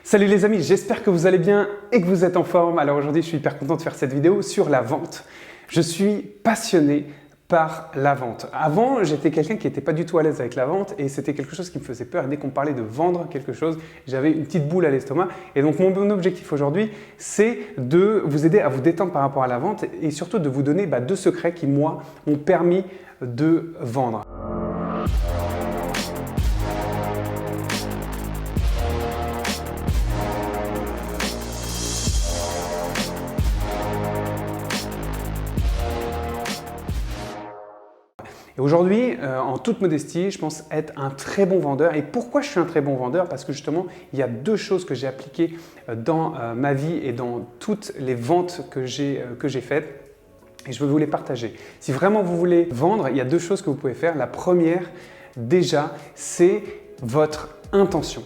Salut les amis, j'espère que vous allez bien et que vous êtes en forme. Alors aujourd'hui, je suis hyper content de faire cette vidéo sur la vente. Je suis passionné par la vente. Avant, j'étais quelqu'un qui n'était pas du tout à l'aise avec la vente et c'était quelque chose qui me faisait peur. Et dès qu'on me parlait de vendre quelque chose, j'avais une petite boule à l'estomac. Et donc mon objectif aujourd'hui, c'est de vous aider à vous détendre par rapport à la vente et surtout de vous donner deux secrets qui, moi, m'ont permis de vendre. Et aujourd'hui, en toute modestie, je pense être un très bon vendeur. Et pourquoi je suis un très bon vendeur? Parce que justement, il y a deux choses que j'ai appliquées dans ma vie et dans toutes les ventes que j'ai faites. Et je veux vous les partager. Si vraiment vous voulez vendre, il y a deux choses que vous pouvez faire. La première, déjà, c'est votre intention.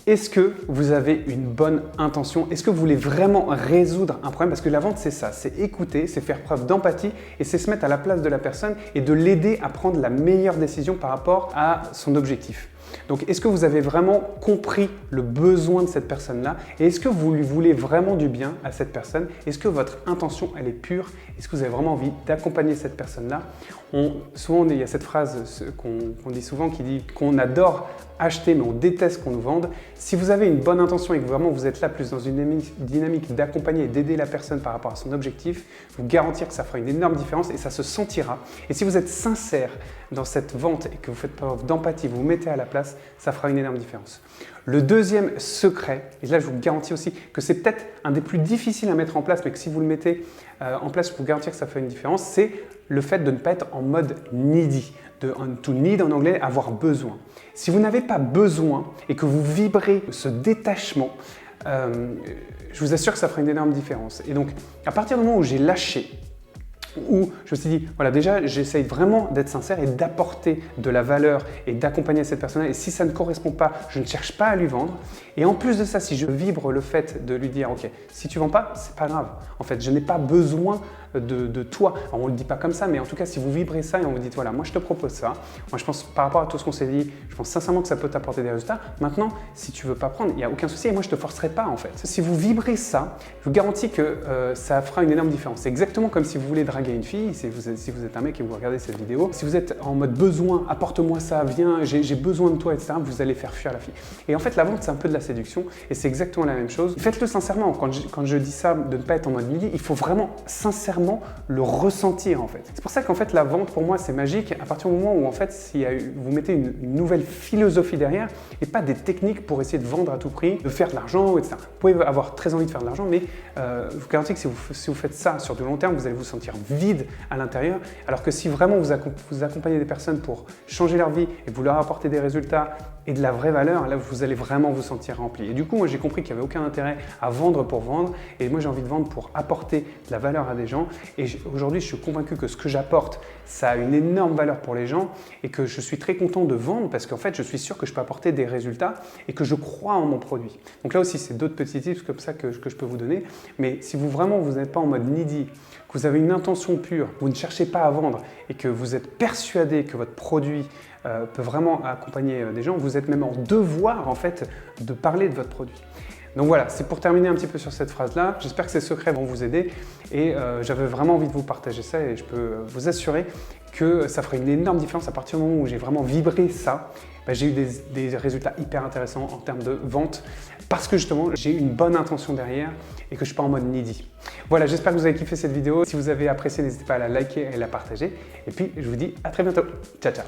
Est-ce que vous avez une bonne intention? Est-ce que vous voulez vraiment résoudre un problème? Parce que la vente, c'est ça, c'est écouter, c'est faire preuve d'empathie et c'est se mettre à la place de la personne et de l'aider à prendre la meilleure décision par rapport à son objectif. Donc, est-ce que vous avez vraiment compris le besoin de cette personne-là? Et est-ce que vous lui voulez vraiment du bien à cette personne? Est-ce que votre intention, elle est pure? Est-ce que vous avez vraiment envie d'accompagner cette personne-là? Souvent, il y a cette phrase qu'on dit souvent qui dit qu'on adore acheter, mais on déteste qu'on nous vende. Si vous avez une bonne intention et que vraiment vous êtes là plus dans une dynamique d'accompagner et d'aider la personne par rapport à son objectif, je vous garantir que ça fera une énorme différence et ça se sentira. Et si vous êtes sincère dans cette vente et que vous faites preuve d'empathie, vous vous mettez à la place, ça fera une énorme différence. Le deuxième secret, et là je vous garantis aussi que c'est peut-être un des plus difficiles à mettre en place, mais que si vous le mettez en place, je vous garantis que ça fait une différence, c'est le fait de ne pas être en mode needy, to need en anglais, avoir besoin. Si vous n'avez pas besoin et que vous vibrez ce détachement, je vous assure que ça fera une énorme différence. Et donc, à partir du moment où j'ai lâché, où je me suis dit, voilà, déjà, j'essaye vraiment d'être sincère et d'apporter de la valeur et d'accompagner cette personne. Et si ça ne correspond pas, je ne cherche pas à lui vendre. Et en plus de ça, si je vibre le fait de lui dire, ok, si tu ne vends pas, c'est pas grave. En fait, je n'ai pas besoin de toi. Alors, on ne le dit pas comme ça, mais en tout cas, si vous vibrez ça et on vous dit, voilà, moi, je te propose ça. Moi, je pense, par rapport à tout ce qu'on s'est dit, je pense sincèrement que ça peut t'apporter des résultats. Maintenant, si tu ne veux pas prendre, il n'y a aucun souci et moi, je ne te forcerai pas, en fait. Si vous vibrez ça, je vous garantis que ça fera une énorme différence. C'est exactement comme si vous voulez draguer une fille, si vous êtes un mec et vous regardez cette vidéo, si vous êtes en mode besoin, apporte-moi ça, viens, j'ai besoin de toi, etc., vous allez faire fuir la fille. Et en fait, la vente, c'est un peu de la séduction et c'est exactement la même chose. Faites-le sincèrement. Quand je dis ça, de ne pas être en mode needy, il faut vraiment sincèrement le ressentir, en fait. C'est pour ça qu'en fait, la vente, pour moi, c'est magique à partir du moment où, en fait, vous mettez une nouvelle philosophie derrière et pas des techniques pour essayer de vendre à tout prix, de faire de l'argent, etc. Vous pouvez avoir très envie de faire de l'argent, mais je vous garantis que si vous faites ça sur du long terme, vous allez vous sentir vide à l'intérieur, alors que si vraiment vous accompagnez des personnes pour changer leur vie et vous leur apportez des résultats et de la vraie valeur, là vous allez vraiment vous sentir rempli. Et du coup, moi j'ai compris qu'il n'y avait aucun intérêt à vendre pour vendre et moi j'ai envie de vendre pour apporter de la valeur à des gens et aujourd'hui je suis convaincu que ce que j'apporte, ça a une énorme valeur pour les gens et que je suis très content de vendre parce qu'en fait je suis sûr que je peux apporter des résultats et que je crois en mon produit. Donc là aussi c'est d'autres petits tips comme ça que je peux vous donner, mais si vous n'êtes pas en mode needy, que vous avez une intention pure, vous ne cherchez pas à vendre et que vous êtes persuadé que votre produit peut vraiment accompagner des gens, vous êtes même en devoir en fait de parler de votre produit. Donc voilà, c'est pour terminer un petit peu sur cette phrase-là. J'espère que ces secrets vont vous aider et j'avais vraiment envie de vous partager ça et je peux vous assurer que ça ferait une énorme différence à partir du moment où j'ai vraiment vibré ça. J'ai eu des résultats hyper intéressants en termes de vente parce que justement j'ai une bonne intention derrière et que je ne suis pas en mode needy. Voilà, j'espère que vous avez kiffé cette vidéo. Si vous avez apprécié, n'hésitez pas à la liker et à la partager. Et puis je vous dis à très bientôt. Ciao, ciao.